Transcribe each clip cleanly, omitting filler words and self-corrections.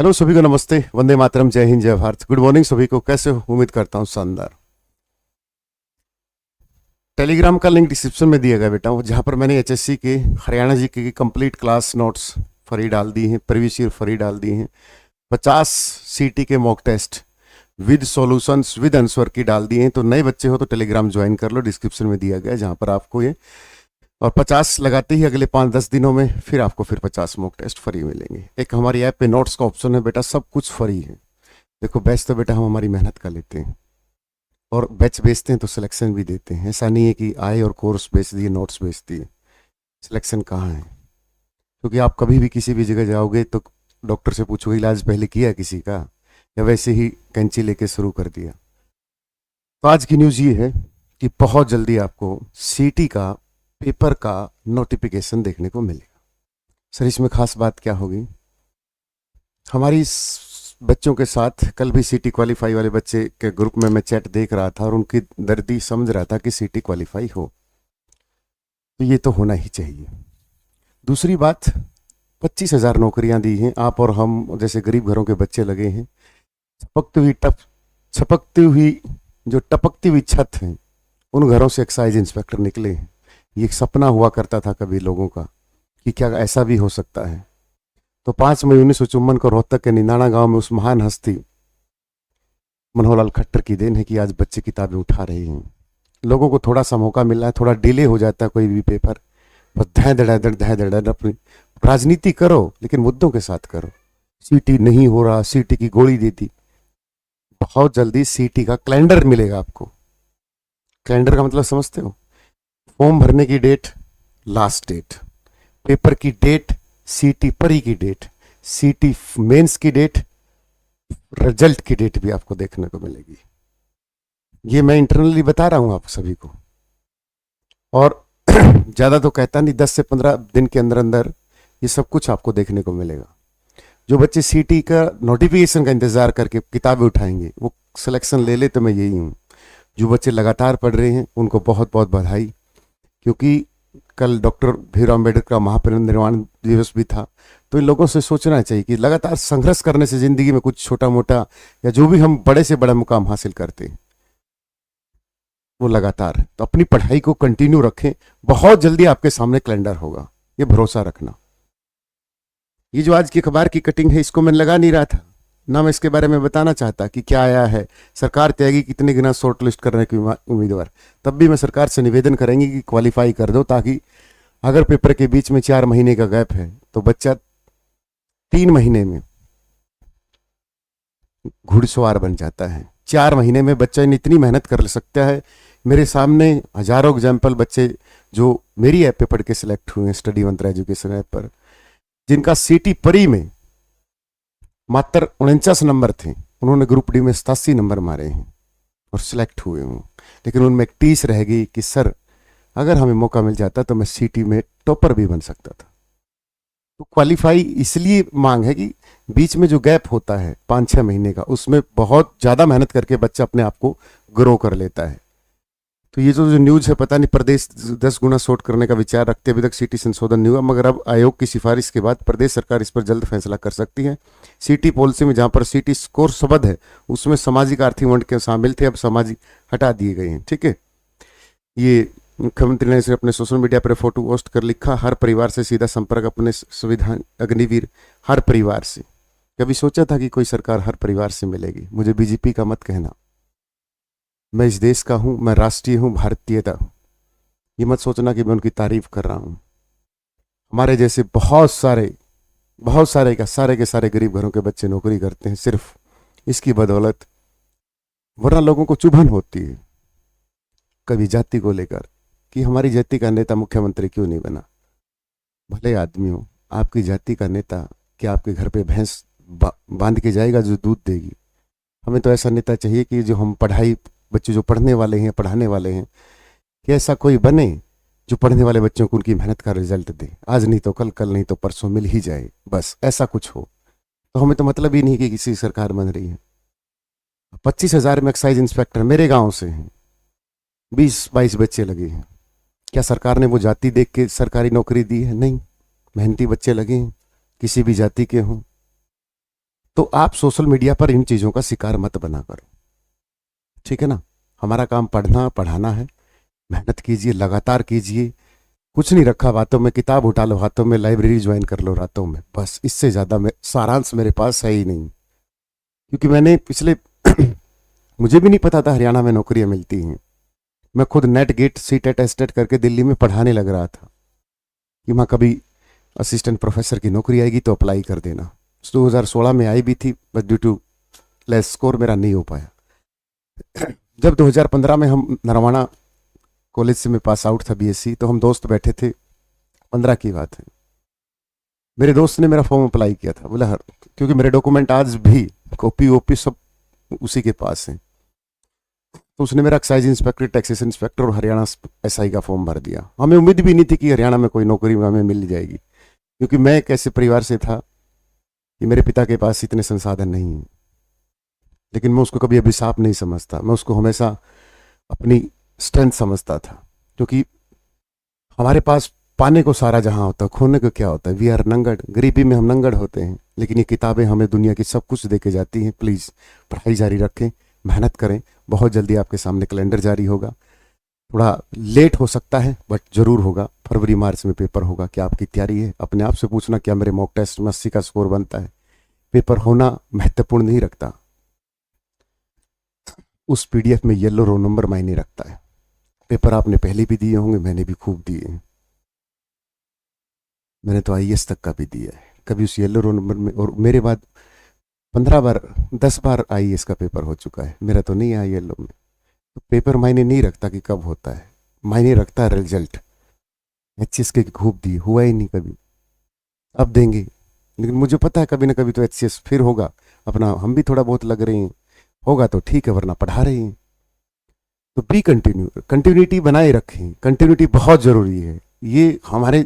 Hello सभी को नमस्ते, वंदे मातरम, जय हिंद, जय भारत। गुड मॉर्निंग सभी को, कैसे हो? उम्मीद करता हूँ शानदार। टेलीग्राम का लिंक डिस्क्रिप्शन में दिया गया बेटा, जहाँ पर मैंने एचएससी के हरियाणा जी के कंप्लीट क्लास नोट्स फ्री डाल दी हैं, प्रीवियस ईयर फ्री डाल दी हैं। 50 सीटी के mock test with solutions with answer key डाल दिए हैं। तो नए बच्चे हो तो टेलीग्राम ज्वाइन कर लो, डिस्क्रिप्शन में दिया गया है, जहाँ पर आपको ये और 50 लगाते ही अगले 5-10 दिनों में फिर आपको 50 मॉक टेस्ट फ्री मिलेंगे। एक हमारी ऐप पे नोट्स का ऑप्शन है बेटा, सब कुछ फ्री है। देखो बैच तो बेटा हम हमारी मेहनत का लेते हैं और बैच बेचते हैं तो सिलेक्शन भी देते हैं। ऐसा नहीं है कि आए और कोर्स बेच दिए, नोट्स बेच दिए, सिलेक्शन कहाँ है? क्योंकि आप कभी भी किसी भी जगह जाओगे तो डॉक्टर से पूछोगे इलाज पहले किया किसी का, या वैसे ही कैंची लेके शुरू कर दिया। तो आज की न्यूज़ ये है कि बहुत जल्दी आपको सीटी का पेपर का नोटिफिकेशन देखने को मिलेगा। सर इसमें खास बात क्या होगी? हमारी बच्चों के साथ कल भी सीटी क्वालिफाई वाले बच्चे के ग्रुप में मैं चैट देख रहा था और उनकी दर्दी समझ रहा था कि सीटी क्वालिफाई हो, तो ये तो होना ही चाहिए। दूसरी बात, 25,000 नौकरियां दी हैं। आप और हम जैसे गरीब घरों के बच्चे लगे हैं। छपकती हुई जो टपकती हुई छत है, उन घरों से एक्साइज इंस्पेक्टर निकले हैं। ये एक सपना हुआ करता था कभी लोगों का कि क्या ऐसा भी हो सकता है। तो 5 मई 1954 को रोहतक के निनाणा गांव में उस महान हस्ती मनोहरलाल खट्टर की देन है कि आज बच्चे किताबें उठा रहे हैं। लोगों को थोड़ा सा मौका मिला है, थोड़ा डिले हो जाता है कोई भी पेपर, बस धै धड़ अपनी राजनीति करो लेकिन मुद्दों के साथ करो। सीटी नहीं हो रहा, सीटी की गोली देती। बहुत जल्दी सीटी का कैलेंडर मिलेगा आपको। कैलेंडर का मतलब समझते हो? फॉर्म भरने की डेट, लास्ट डेट, पेपर की डेट, सीटी परी की डेट, सीटी मेंस की डेट, रिजल्ट की डेट भी आपको देखने को मिलेगी। ये मैं इंटरनली बता रहा हूं आप सभी को, और ज्यादा तो कहता नहीं, 10 से 15 दिन के अंदर अंदर ये सब कुछ आपको देखने को मिलेगा। जो बच्चे सीटी का नोटिफिकेशन का इंतजार करके किताबें उठाएंगे वो सिलेक्शन ले ले, तो मैं यही हूं। जो बच्चे लगातार पढ़ रहे हैं उनको बहुत बहुत बधाई, क्योंकि कल डॉक्टर भीमराव अम्बेडकर का महापरिनिर्वाण दिवस भी था। तो इन लोगों से सोचना चाहिए कि लगातार संघर्ष करने से जिंदगी में कुछ छोटा मोटा या जो भी हम बड़े से बड़ा मुकाम हासिल करते हैं वो लगातार, तो अपनी पढ़ाई को कंटिन्यू रखें। बहुत जल्दी आपके सामने कैलेंडर होगा, ये भरोसा रखना। ये जो आज की अखबार की कटिंग है, इसको मैं लगा नहीं रहा था ना, मैं इसके बारे में बताना चाहता कि क्या आया है। सरकार त्यागी कितने गिना शॉर्ट लिस्ट करने की उम्मीदवार, तब भी मैं सरकार से निवेदन करेंगे कि क्वालिफाई कर दो, ताकि अगर पेपर के बीच में 4 महीने का गैप है तो बच्चा 3 महीने में घुड़सवार बन जाता है। 4 महीने में बच्चा इतनी मेहनत कर सकता है। मेरे सामने हजारों एग्जाम्पल बच्चे जो मेरी ऐप पे पढ़ के सिलेक्ट हुए हैं, स्टडी मंत्रा एजुकेशन ऐप पर, जिनका सीटी परी में मात्र 49 नंबर थे, उन्होंने ग्रुप डी में 87 नंबर मारे हैं और सिलेक्ट हुए हूँ। लेकिन उनमें एक टीस रह गई कि सर अगर हमें मौका मिल जाता तो मैं सीटी में टॉपर भी बन सकता था। तो क्वालिफाई इसलिए मांग है कि बीच में जो गैप होता है 5-6 महीने का, उसमें बहुत ज़्यादा मेहनत करके बच्चा अपने आप को ग्रो कर लेता है। तो ये जो न्यूज़ है, पता नहीं प्रदेश 10 गुना शॉर्ट करने का विचार रखते, अभी तक सीटी संशोधन नहीं हुआ, मगर अब आयोग की सिफारिश के बाद प्रदेश सरकार इस पर जल्द फैसला कर सकती है। सीटी पॉलिसी में जहां पर सीटी स्कोर शब्द है उसमें सामाजिक आर्थिक वंड के शामिल थे, अब सामाजिक हटा दिए गए हैं। ठीक है, ये मुख्यमंत्री ने इसे अपने सोशल मीडिया पर फोटो पोस्ट कर लिखा, हर परिवार से सीधा संपर्क अपने संविधान अग्निवीर हर परिवार से। कभी सोचा था कि कोई सरकार हर परिवार से मिलेगी? मुझे बीजेपी का मत कहना, मैं इस देश का हूं, मैं राष्ट्रीय हूं, भारतीयता। ये मत सोचना कि मैं उनकी तारीफ कर रहा हूं। हमारे जैसे बहुत सारे का सारे के सारे गरीब घरों के बच्चे नौकरी करते हैं सिर्फ इसकी बदौलत, वरना लोगों को चुभन होती है कभी जाति को लेकर कि हमारी जाति का नेता मुख्यमंत्री क्यों नहीं बना। भले आदमी हो, आपकी जाति का नेता क्या आपके घर पे भैंस बांध के जाएगा जो दूध देगी? हमें तो ऐसा नेता चाहिए कि जो हम बच्चे जो पढ़ने वाले हैं, पढ़ाने वाले हैं, कि ऐसा कोई बने जो पढ़ने वाले बच्चों को उनकी मेहनत का रिजल्ट दे। आज नहीं तो कल, कल नहीं तो परसों मिल ही जाए, बस ऐसा कुछ हो। तो हमें तो मतलब ही नहीं कि किसी सरकार बन रही है। 25,000 में एक्साइज इंस्पेक्टर मेरे गांव से हैं, 20-22 बच्चे लगे हैं। क्या सरकार ने वो जाति देख के सरकारी नौकरी दी है? नहीं, मेहनती बच्चे लगे हैं, किसी भी जाति के हों। तो आप सोशल मीडिया पर इन चीज़ों का शिकार मत बना करो, ठीक है ना। हमारा काम पढ़ना पढ़ाना है, मेहनत कीजिए, लगातार कीजिए। कुछ नहीं रखा बातों में, किताब उठा लो हाथों में, लाइब्रेरी ज्वाइन कर लो रातों में, बस इससे ज़्यादा में सारांश मेरे पास है ही नहीं। क्योंकि मैंने पिछले मुझे भी नहीं पता था हरियाणा में नौकरियां मिलती हैं। मैं खुद नेट गेट सीटेट एस्टेट करके दिल्ली में पढ़ाने लग रहा था कि माँ कभी असिस्टेंट प्रोफेसर की नौकरी आएगी तो अप्लाई कर देना। 2016 में आई भी थी, but due to less score मेरा नहीं हो पाया। जब 2015 में हम नरवाना कॉलेज से मैं पास आउट था बीएससी, तो हम दोस्त बैठे थे, 15 की बात है। मेरे दोस्त ने मेरा फॉर्म अप्लाई किया था, बोला क्योंकि मेरे डॉक्यूमेंट आज भी कॉपी वॉपी सब उसी के पास है, तो उसने मेरा एक्साइज इंस्पेक्टर, टैक्सेस इंस्पेक्टर और हरियाणा एसआई का फॉर्म भर दिया। हमें उम्मीद भी नहीं थी कि हरियाणा में कोई नौकरी हमें मिल जाएगी, क्योंकि मैं एक ऐसे परिवार से था कि मेरे पिता के पास इतने संसाधन नहीं हैं। लेकिन मैं उसको कभी अभिशाप नहीं समझता, मैं उसको हमेशा अपनी स्ट्रेंथ समझता था। क्योंकि हमारे पास पाने को सारा जहां होता है, खोने को क्या होता है। वी आर नंगड़, गरीबी में हम नंगड़ होते हैं, लेकिन ये किताबें हमें दुनिया की सब कुछ दे के जाती हैं। प्लीज़ पढ़ाई जारी रखें, मेहनत करें। बहुत जल्दी आपके सामने कैलेंडर जारी होगा, थोड़ा लेट हो सकता है बट जरूर होगा। फरवरी मार्च में पेपर होगा। क्या आपकी तैयारी है? अपने आप से पूछना, क्या मेरे मॉक टेस्ट में 80 का स्कोर बनता है? पेपर होना महत्वपूर्ण नहीं रखता, उस पीडीएफ में येलो रोल नंबर मायने रखता है। पेपर आपने पहले भी दिए होंगे, मैंने भी खूब दिए हैं। मैंने तो आईएएस तक का भी दिया है। कभी उस येलो रोल नंबर में, और मेरे बाद 15 बार 10 बार आईएएस का पेपर हो चुका है, मेरा तो नहीं आया येलो में। तो पेपर मायने नहीं रखता कि कब होता है, मायने रखता है रिजल्ट। एचसीएस के खूब दिए, हुआ ही नहीं कभी, अब देंगे। लेकिन मुझे पता है कभी ना कभी तो एचसीएस फिर होगा। अपना हम भी थोड़ा बहुत लग रहे हैं, होगा तो ठीक है, वरना पढ़ा रहे हैं। तो बी कंटिन्यूटी बनाए रखें। कंटिन्यूटी बहुत जरूरी है। ये हमारे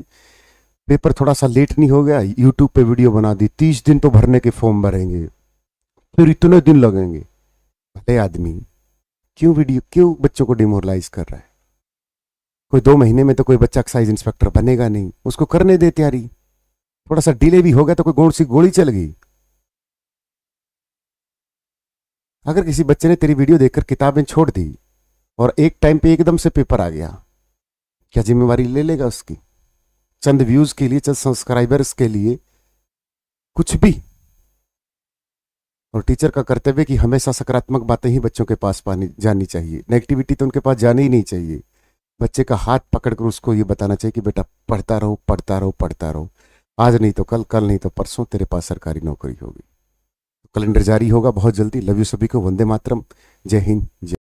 पेपर थोड़ा सा लेट नहीं हो गया, यूट्यूब पे वीडियो बना दी, 30 दिन तो भरने के फॉर्म भरेंगे, फिर इतने दिन लगेंगे। भले आदमी क्यों बच्चों को डिमोरलाइज कर रहा है? कोई 2 महीने में तो कोई बच्चा एक्साइज इंस्पेक्टर बनेगा नहीं, उसको करने दे तैयारी। थोड़ा सा डिले भी हो गया तो कोई गोड़ सी गोली चल गई। अगर किसी बच्चे ने तेरी वीडियो देखकर किताबें छोड़ दी और एक टाइम पे एकदम से पेपर आ गया, क्या जिम्मेवारी ले लेगा उसकी? चंद व्यूज के लिए, चंद सब्सक्राइबर्स के लिए कुछ भी। और टीचर का कर्तव्य कि हमेशा सकारात्मक बातें ही बच्चों के पास पानी जानी चाहिए, नेगेटिविटी तो उनके पास जानी ही नहीं चाहिए। बच्चे का हाथ पकड़कर उसको ये बताना चाहिए कि बेटा पढ़ता रहो, पढ़ता रहो, पढ़ता रहो। आज नहीं तो कल, कल नहीं तो परसों तेरे पास सरकारी नौकरी होगी। कैलेंडर जारी होगा बहुत जल्दी। लव यू सभी को। वंदे मातरम। जय हिंद, जय